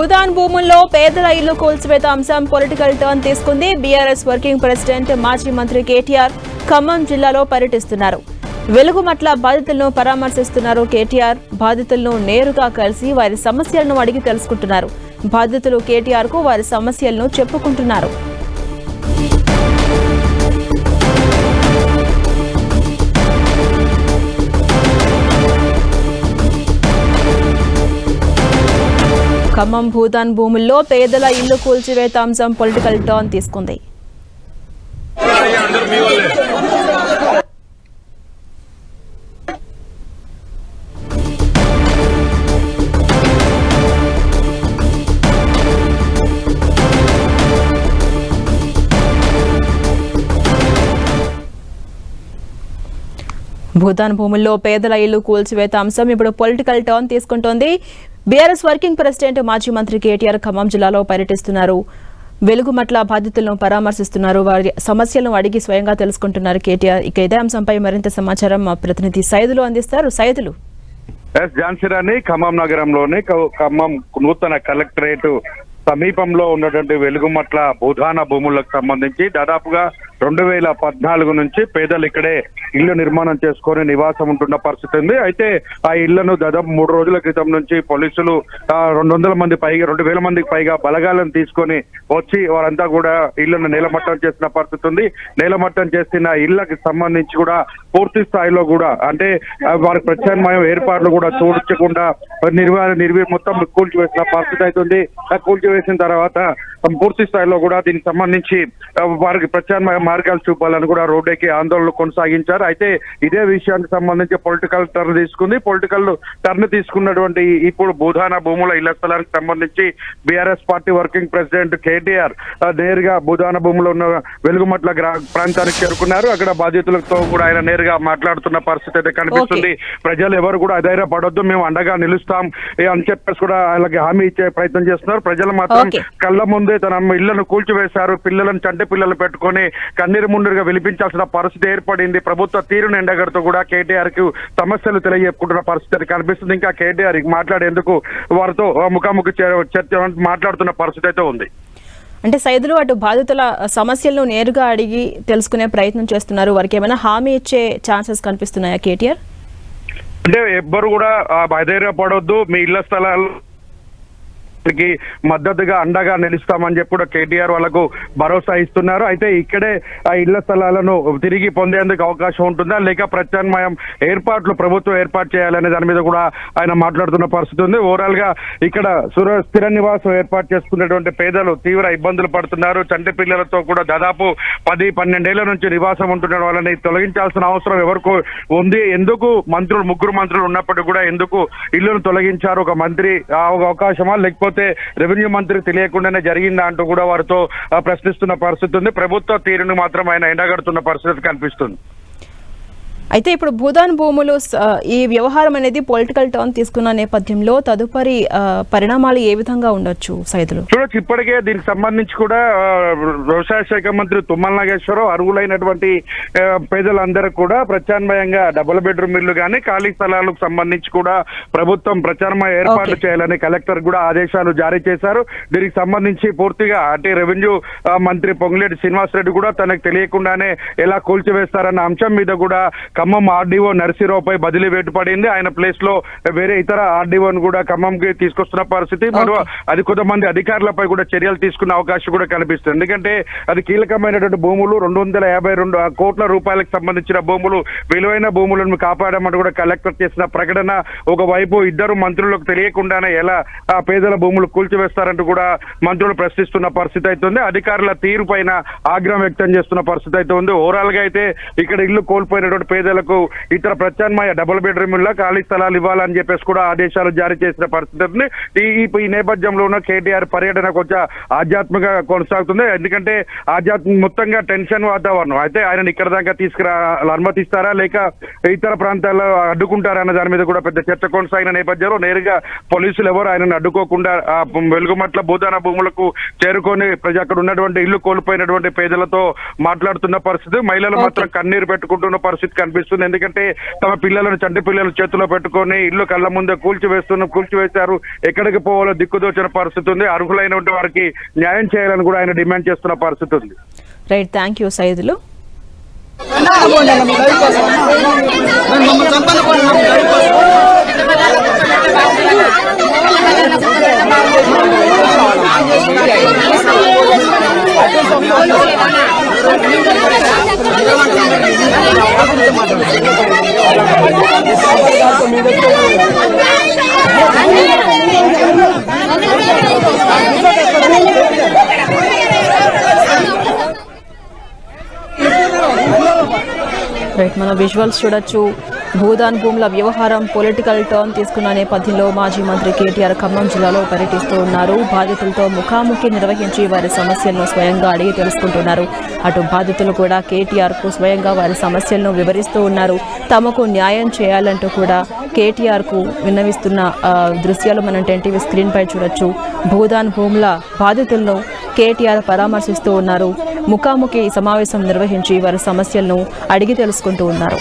భూదాన్ భూముల్లో పేదల ఇల్లు కూల్చివేత అంశం పొలిటికల్ టర్న్ తీసుకుంది. బీఆర్ఎస్ వర్కింగ్ ప్రెసిడెంట్ మాజీ మంత్రి కేటీఆర్ ఖమ్మం జిల్లాలో పర్యటిస్తున్నారు. వెలుగుమట్ల బాధితులను పరామర్శిస్తున్నారు కేటీఆర్. బాధితులను నేరుగా కలిసి వారి సమస్యలను అడిగి తెలుసుకుంటున్నారు. బాధితులు కేటీఆర్ కు వారి సమస్యలను చెప్పుకుంటున్నారు. ఖమ్మం భూదాన్ భూముల్లో పేదల ఇల్లు కూల్చివేత అంశం పొలిటికల్ టర్న్ తీసుకుంది. భూదాన్ భూముల్లో పేదల ఇల్లు కూల్చివేత అంశం ఇప్పుడు పొలిటికల్ టర్న్ తీసుకుంటోంది. బీఆర్ఎస్ వర్కింగ్ ప్రెసిడెంట్ మాజీ మంత్రి కేటీఆర్ ఖమ్మం జిల్లాలో పర్యటిస్తున్నారు. వెలుగుమట్ల బాధితులను పరామర్శిస్తున్నారు. వారి సమస్యలను అడిగి స్వయంగా తెలుసుకుంటున్నారు కేటీఆర్. ఇక ఇదే అంశంపై మరింత సమాచారం మా ప్రతినిధి సైదులు అందిస్తారు. సైదులు. ఝాన్సీరాణి ఖమ్మం నగరంలోని ఖమ్మం నూతన కలెక్టరేట్ సమీపంలో ఉన్నటువంటి వెలుగుమట్ల భూదాన భూములకు సంబంధించి దాదాపుగా 2014 నుంచి పేదలు ఇక్కడే ఇళ్లు నిర్మాణం చేసుకొని నివాసం ఉంటున్న పరిస్థితి ఉంది. అయితే ఆ ఇళ్లను దాదాపు 3 రోజుల క్రితం నుంచి పోలీసులు 200 మందికి పైగా బలగాలను తీసుకొని వచ్చి వారంతా కూడా ఇళ్లను నేలమట్టం చేసిన పరిస్థితి ఉంది. నేలమట్టం చేసిన ఇళ్లకు సంబంధించి కూడా పూర్తి స్థాయిలో కూడా అంటే వారికి ప్రత్యామ్నాయ ఏర్పాట్లు కూడా చూడకుండా మొత్తం కూల్చివేసిన పరిస్థితి అవుతుంది. కూల్చివేసిన తర్వాత పూర్తి స్థాయిలో కూడా దీనికి సంబంధించి వారికి ప్రత్యామ్నాయ మార్గాలు చూపాలని కూడా రోడ్డుకి ఆందోళనలు కొనసాగించారు. అయితే ఇదే విషయానికి సంబంధించి పొలిటికల్ టర్న్ తీసుకుంది. పొలిటికల్ టర్న్ తీసుకున్నటువంటి ఇప్పుడు భూదాన భూముల ఇళ్ల స్థలానికి సంబంధించి BRS party working president KTR నేరుగా భూదాన భూములో ఉన్న వెలుగుమట్ల ప్రాంతానికి చేరుకున్నారు. అక్కడ బాధితులతో కూడా ఆయన నేరుగా మాట్లాడుతున్న పరిస్థితి అయితే కనిపిస్తుంది. ప్రజలు ఎవరు కూడా అధైర్యపడొద్దు, మేము అండగా నిలుస్తాం అని చెప్పేసి కూడా వాళ్ళకి హామీ ఇచ్చే ప్రయత్నం చేస్తున్నారు. ప్రజలు మాత్రం కళ్ళ ముందే తన ఇళ్లను కూల్చివేశారు. పిల్లలను చంటి పిల్లలు పెట్టుకొని కన్నీరు ముందుగా విలిపించాల్సిన పరిస్థితి ఏర్పడింది. ప్రభుత్వ తీరును ఎండగడుతూ కూడా కేటీఆర్ కు సమస్యలు తెలియజెప్పుకుంటున్న పరిస్థితి కనిపిస్తుంది. ఇంకా కేటీఆర్ మాట్లాడేందుకు వారితో ముఖాముఖి చర్చ మాట్లాడుతున్న పరిస్థితి అయితే ఉంది. అంటే సైదులు అటు బాధితుల సమస్యలను నేరుగా అడిగి తెలుసుకునే ప్రయత్నం చేస్తున్నారు. వారికి ఏమైనా హామీ ఇచ్చే ఛాన్సెస్ కనిపిస్తున్నాయా కేటీఆర్? అంటే ఎవ్వరు కూడా అధైర్యపడొద్దు, మీ ఇళ్ల స్థలాలు మద్దతుగా అండగా నిలుస్తామని చెప్పి కూడా కేటీఆర్ వాళ్ళకు భరోసా ఇస్తున్నారు. అయితే ఇక్కడే ఆ ఇళ్ల స్థలాలను తిరిగి పొందేందుకు అవకాశం ఉంటుందా లేక ప్రత్యామ్నాయం ప్రభుత్వం ఏర్పాటు చేయాలనే దాని మీద కూడా ఆయన మాట్లాడుతున్న పరిస్థితి ఉంది. ఓవరాల్ గా ఇక్కడ స్థిర నివాసం ఏర్పాటు చేసుకున్నటువంటి పేదలు తీవ్ర ఇబ్బందులు పడుతున్నారు. చంటి పిల్లలతో కూడా దాదాపు 10-12 ఏళ్ల నుంచి నివాసం ఉంటున్న వాళ్ళని తొలగించాల్సిన అవసరం ఎవరికి ఉంది? ఎందుకు ముగ్గురు మంత్రులు ఉన్నప్పటికీ కూడా ఎందుకు ఇళ్లను తొలగించారు? ఒక మంత్రి అవకాశమా లేకపోతే రెవెన్యూ మంత్రి తెలియకుండానే జరిగిందా అంటూ కూడా వారితో ప్రశ్నిస్తున్న పరిస్థితి ఉంది. ప్రభుత్వ తీరును మాత్రం ఆయన ఎండగడుతున్న పరిస్థితి కనిపిస్తుంది. అయితే ఇప్పుడు భూదాన్ భూములు ఈ వ్యవహారం అనేది పొలిటికల్ టర్న్ తీసుకున్న నేపథ్యంలో తదుపరి పరిణామాలు ఏ విధంగా ఉండొచ్చు సైదులు? చూడొచ్చు, ఇప్పటికే దీనికి సంబంధించి కూడా వ్యవసాయ శాఖ మంత్రి తుమ్మల నాగేశ్వరరావు అర్హులైనటువంటి పేదలందరూ కూడా ప్రత్యామ్నాయంగా డబుల్ బెడ్రూమ్ ఇల్లు కానీ ఖాళీ స్థలాలకు సంబంధించి కూడా ప్రభుత్వం ప్రత్యామ్నాయ ఏర్పాట్లు చేయాలని కలెక్టర్ కూడా ఆదేశాలు జారీ చేశారు. దీనికి సంబంధించి పూర్తిగా అంటే రెవెన్యూ మంత్రి పొంగులేటి శ్రీనివాసరెడ్డి కూడా తనకు తెలియకుండానే ఎలా కూల్చివేస్తారన్న అంశం మీద కూడా ఖమ్మం ఆర్డీఓ నర్సీరావుపై బదిలీ వేటు పడింది. ఆయన ప్లేస్ లో వేరే ఇతర ఆర్డీఓను కూడా ఖమ్మంకి తీసుకొస్తున్న పరిస్థితి. మరో అది కొంతమంది అధికారులపై కూడా చర్యలు తీసుకునే అవకాశం కూడా కనిపిస్తుంది. ఎందుకంటే అది కీలకమైనటువంటి భూములు 252 కోట్ల రూపాయలకు సంబంధించిన భూములు, విలువైన భూములను కాపాడమని కూడా కలెక్టర్ చేసిన ప్రకటన. ఒకవైపు ఇద్దరు మంత్రులకు తెలియకుండానే ఎలా ఆ పేదల భూములు కూల్చివేస్తారంటూ కూడా మంత్రులు ప్రశ్నిస్తున్న పరిస్థితి అయితే ఉంది. అధికారుల తీరు పైన ఆగ్రహం వ్యక్తం చేస్తున్న పరిస్థితి అయితే ఉంది. ఓవరాల్ గా అయితే ఇక్కడ ఇల్లు కోల్పోయినటువంటి పేదలకు ఇతర ప్రత్యామ్నాయ డబుల్ బెడ్రూమ్ ల ఖాళీ స్థలాలు ఇవ్వాలని చెప్పేసి కూడా ఆదేశాలు జారీ చేసిన పరిస్థితి ఉంది. ఈ నేపథ్యంలో ఉన్న కేటీఆర్ పర్యటన కొంచెం ఆధ్యాత్మిక కొనసాగుతుంది. ఎందుకంటే మొత్తంగా టెన్షన్ వాతావరణం. అయితే ఆయన ఇక్కడ దాకా అనుమతిస్తారా లేక ఇతర ప్రాంతాల్లో అడ్డుకుంటారా అన్న దాని మీద కూడా పెద్ద చర్చ కొనసాగిన నేపథ్యంలో నేరుగా పోలీసులు ఎవరు ఆయనను అడ్డుకోకుండా వెలుగుమట్ల భూదాన భూములకు చేరుకొని అక్కడ ఉన్నటువంటి ఇల్లు కోల్పోయినటువంటి పేదలతో మాట్లాడుతున్న పరిస్థితి. మహిళలు మాత్రం కన్నీరు పెట్టుకుంటున్న పరిస్థితి అనిపిస్తుంది. ఎందుకంటే తమ పిల్లలను చంటి పిల్లలు చేతిలో పెట్టుకొని ఇల్లు కళ్ళ ముందే కూల్చివేశారు. ఎక్కడికి పోవాలో దిక్కుదోచిన పరిస్థితి ఉంది. అర్హులైన వారికి న్యాయం చేయాలని కూడా ఆయన డిమాండ్ చేస్తున్న పరిస్థితి ఉంది. Right, thank you Saidulu. Right, మన విజువల్స్ చూడొచ్చు. భూదాన్ భూముల వ్యవహారం పొలిటికల్ టర్న్ తీసుకున్న నేపథ్యంలో మాజీ మంత్రి కేటీఆర్ ఖమ్మం జిల్లాలో పర్యటిస్తూ ఉన్నారు. బాధితులతో ముఖాముఖి నిర్వహించి వారి సమస్యలను స్వయంగా అడిగి తెలుసుకుంటున్నారు. అటు బాధితులు కూడా కేటీఆర్ కు స్వయంగా వారి సమస్యలను వివరిస్తూ ఉన్నారు. తమకు న్యాయం చేయాలంటూ కూడా కేటీఆర్ కు విన్నవిస్తున్న దృశ్యాలు మనం టీవీ స్క్రీన్ పై చూడొచ్చు. భూదాన్ భూముల బాధితులను కేటీఆర్ పరామర్శిస్తూ ఉన్నారు. ముఖాముఖి సమావేశం నిర్వహించి వారి సమస్యలను అడిగి తెలుసుకుంటూ ఉన్నారు.